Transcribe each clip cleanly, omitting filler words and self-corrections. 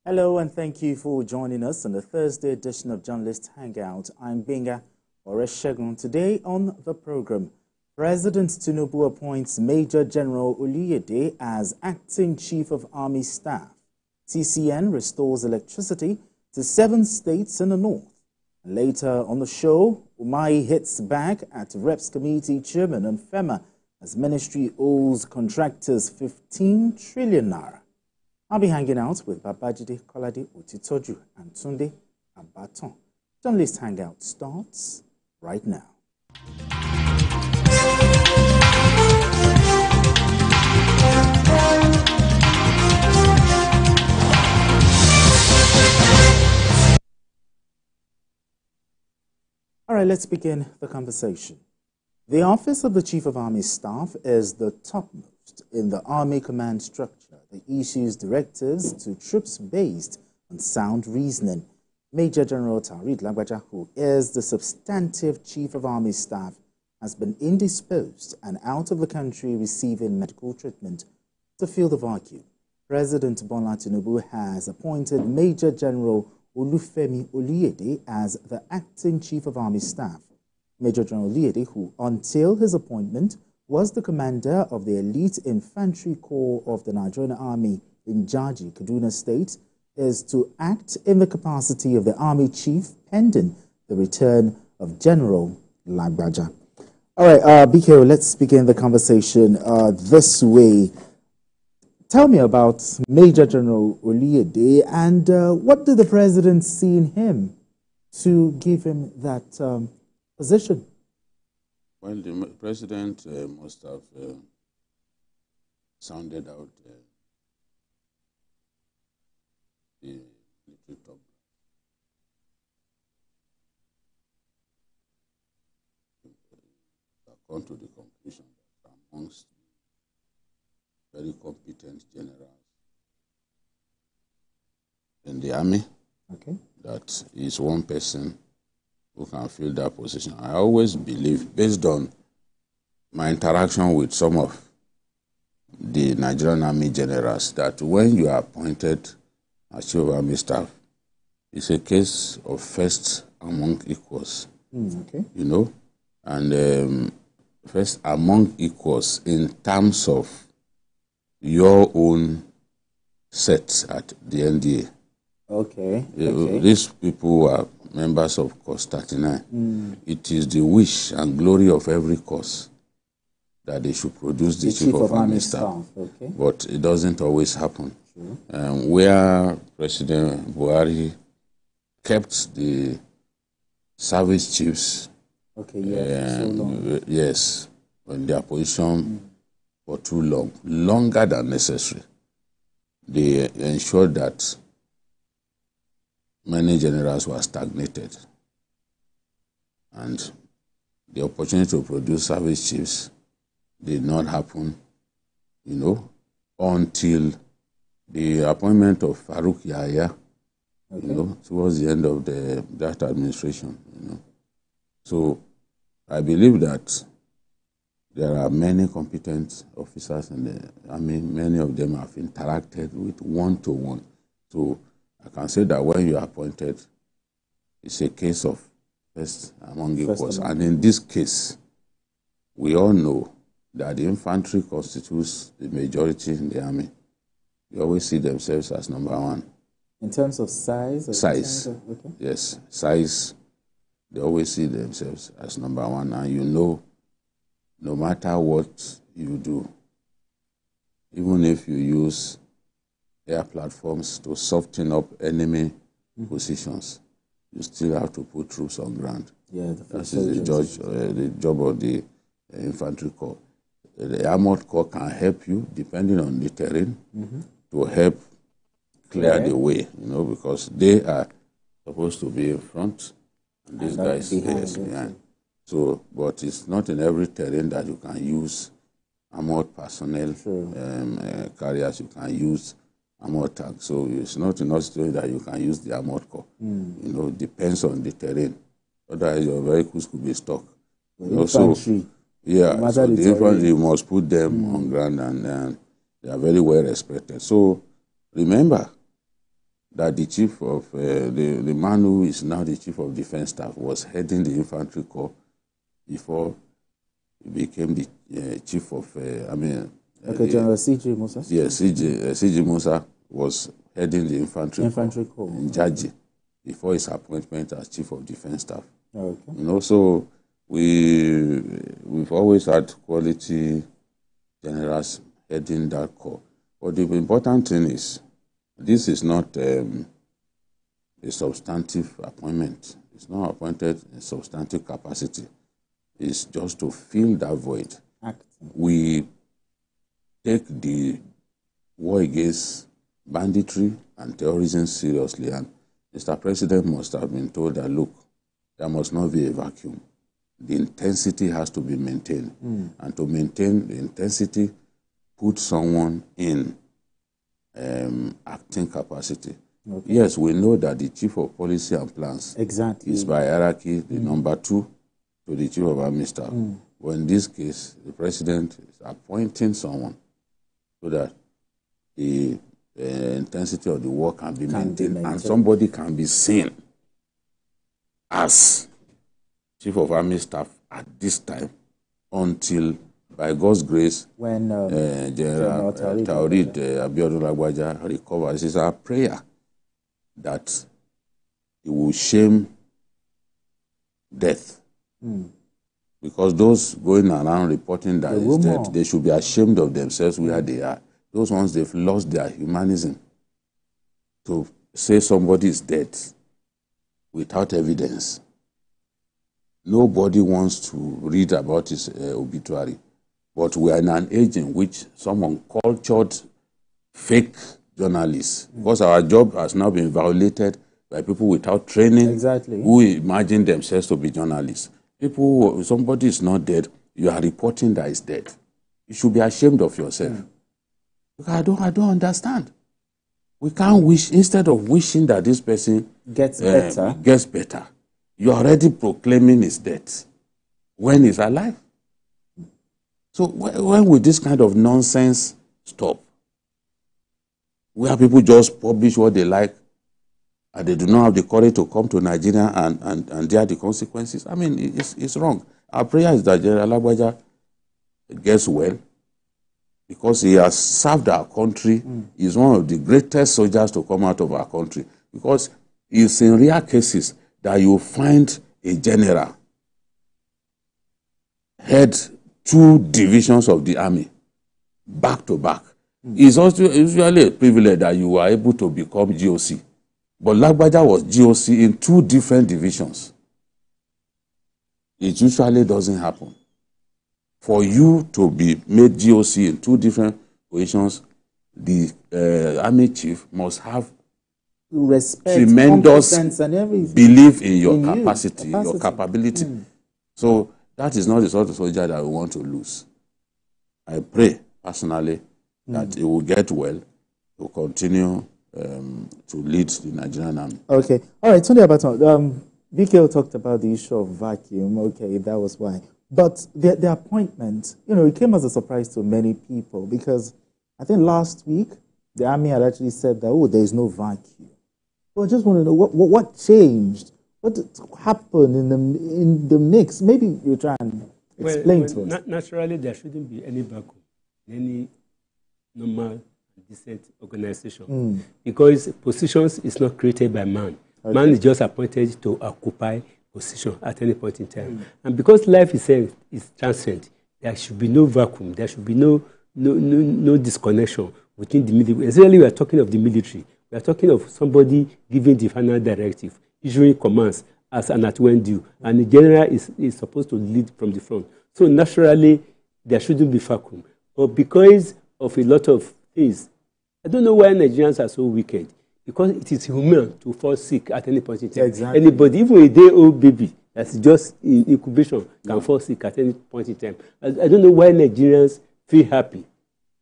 Hello and thank you for joining us on the Thursday edition of Journalist Hangout. I'm Benga Oreshegun. Today on the program, President Tinubu appoints Major General Oluyede as Acting Chief of Army Staff. TCN restores electricity to 7 states in the north. And later on the show, Umahi hits back at Reps Committee Chairman on FEMA as ministry owes contractors 15 trillion naira. I'll be hanging out with Babajide Kolade Otitoju and Tunde Abaton. Journalist Hangout starts right now. All right, let's begin the conversation. The Office of the Chief of Army Staff is the topmost in the Army Command structure that issues directives to troops based on sound reasoning. Major General Tarid Lagbaja, who is the substantive Chief of Army Staff, has been indisposed and out of the country receiving medical treatment. To fill the vacuum, President Bola Tinubu has appointed Major General Olufemi Oluyede as the Acting Chief of Army Staff. Major General Oluyede, who until his appointment was the commander of the elite Infantry Corps of the Nigerian Army in Jaji, Kaduna State, is to act in the capacity of the Army Chief pending the return of General Lagbaja. All right, BKO, let's begin the conversation this way. Tell me about Major General Oluyede and what did the president see in him to give him that position? Well, the president must have sounded out the little top. Come to the conclusion that amongst very competent generals in the army, that is one person who can fill that position. I always believe, based on my interaction with some of the Nigerian Army generals, that when you are appointed as Chief of Army Staff, it's a case of first among equals, you know, and first among equals in terms of your own set at the NDA. These people are members of Corps 39. It is the wish and glory of every corps that they should produce the Chief of Army Staff. But it doesn't always happen. Where President Buhari kept the service chiefs, yes, in their position for too long, longer than necessary, they ensured that many generals were stagnated. And the opportunity to produce service chiefs did not happen, you know, until the appointment of Farouk Yahya, you know, towards the end of that administration, you know. So I believe that there are many competent officers in the army. Many of them have interacted with one-to-one. So I can say that when you are appointed, it's a case of first among equals. And in this case, we all know that the infantry constitutes the majority in the army. They always see themselves as number one. In terms of size? Size, yes. Size, they always see themselves as number one. And you know, no matter what you do, even if you use air platforms to soften up enemy positions, you still have to put troops on ground. That is the job of the infantry corps. The armored corps can help you, depending on the terrain, to help clear the way, you know, because they are supposed to be in front, and these guys behind. So, but it's not in every terrain that you can use armored personnel, carriers. You can use armored tanks. So it's not in all situations that you can use the armored corps. You know, it depends on the terrain. Otherwise, your vehicles could be stuck. You know, so the infantry, you must put them on ground, and they are very well respected. So remember that the chief of, the man who is now the chief of defense staff was heading the infantry corps before he became the chief of, Okay, General C.J. Musa? Yes, C.J. Musa was heading the infantry corps in Jaji before his appointment as chief of defense staff. Okay. You know, so we've always had quality generals heading that corps. But the important thing is, this is not a substantive appointment. It's not appointed in substantive capacity. It's just to fill that void. We take the war against banditry and terrorism seriously, and Mr. President must have been told that, look, there must not be a vacuum. The intensity has to be maintained. And to maintain the intensity, put someone in acting capacity. Okay. Yes, we know that the chief of policy and plans is by hierarchy the number 2 to the chief of army staff. But in this case, the president is appointing someone so that the intensity of the war can be maintained and somebody can be seen as chief of army staff at this time until, by God's grace, when General Taurid Abiodun Lagbaja recovers. It is our prayer that he will shame death. Because those going around reporting that he's dead, they should be ashamed of themselves where they are. Those ones, they've lost their humanism. To say somebody is dead without evidence. Nobody wants to read about his obituary. But we are in an age in which some uncultured fake journalists, because our job has now been violated by people without training, who imagine themselves to be journalists. People, somebody is not dead, you are reporting that he's dead. You should be ashamed of yourself. Because I don't understand. We can't wish, instead of wishing that this person gets better, you are already proclaiming his death when he's alive. So when will this kind of nonsense stop? Where people just publish what they like and they do not have the courage to come to Nigeria and bear the consequences. I mean, it's wrong. Our prayer is that General Lagbaja gets well because he has served our country. He's one of the greatest soldiers to come out of our country, because it's in rare cases that you find a general head 2 divisions of the army back to back. It's also usually a privilege that you are able to become GOC. But Lagbaja was GOC in 2 different divisions. It usually doesn't happen. For you to be made GOC in 2 different positions, the army chief must have respect, tremendous belief in your capacity, your capability. So that is not the sort of soldier that we want to lose. I pray personally that he will get well to continue to lead the Nigerian army. Okay. All right, Tunde Abaton, VKO talked about the issue of vacuum. Okay, that was why. But the appointment, it came as a surprise to many people, because I think last week the army had actually said that, there is no vacuum. So I just want to know what changed. What happened in the mix? Maybe you try and explain to us. Naturally, there shouldn't be any vacuum in any normal, decent organization, because positions is not created by man. Okay. Man is just appointed to occupy position at any point in time. And because life itself is transient, there should be no vacuum. There should be no disconnection within the military. Especially, we are talking of the military. We are talking of somebody giving the final directive, issuing commands as an at-when due, and the general is supposed to lead from the front. So naturally, there shouldn't be vacuum. But because of a lot of things, I don't know why Nigerians are so wicked. Because it is human to fall sick at any point in time. Exactly. Anybody, even a day-old baby that's just in incubation, can fall sick at any point in time. I don't know why Nigerians feel happy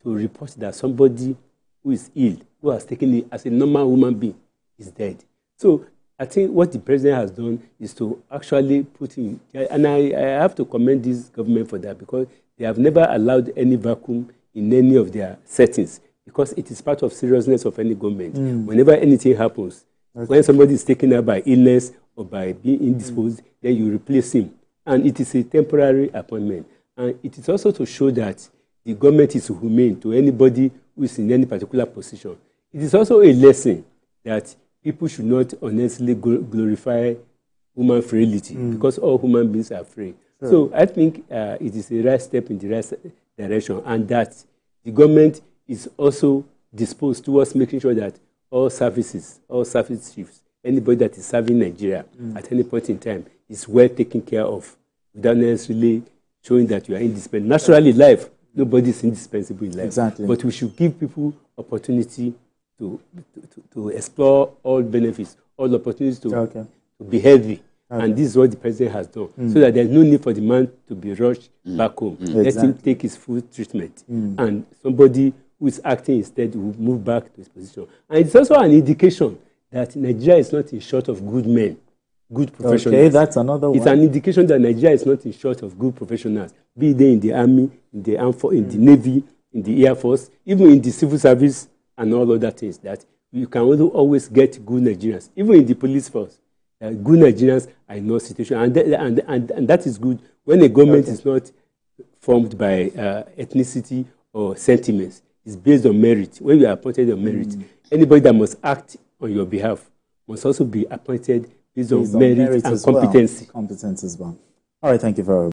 to report that somebody who is ill, who has taken it as a normal human being, is dead. So I think what the president has done is to actually put in, and I have to commend this government for that, because they have never allowed any vacuum in any of their settings. because it is part of seriousness of any government. Whenever anything happens, when somebody is taken out by illness or by being indisposed, then you replace him. And it is a temporary appointment. And it is also to show that the government is humane to anybody who is in any particular position. It is also a lesson that people should not honestly glorify human frailty, because all human beings are frail. Sure. So I think it is a right step in the right direction, and that the government is also disposed towards making sure that all service chiefs, anybody that is serving Nigeria at any point in time, is well taken care of, without necessarily showing that you are indispensable. Naturally, life, nobody is indispensable in life. Exactly. But we should give people opportunity to explore all benefits, all opportunities to be healthy. And this is what the president has done, so that there's no need for the man to be rushed back home. Let him take his full treatment. And somebody who is acting instead will move back to his position. And it's also an indication that Nigeria is not in short of good men, good professionals. Okay, that's another one. It's an indication that Nigeria is not in short of good professionals, be they in the army, in the armed force, in the navy, in the air force, even in the civil service and all other things, that you can always get good Nigerians, even in the police force. Good Nigerians are in no situation, and that is good when a government is not formed by ethnicity or sentiments. It's based on merit. When you are appointed on merit, anybody that must act on your behalf must also be appointed based on merit and competency. Competence as well. All right, thank you very much.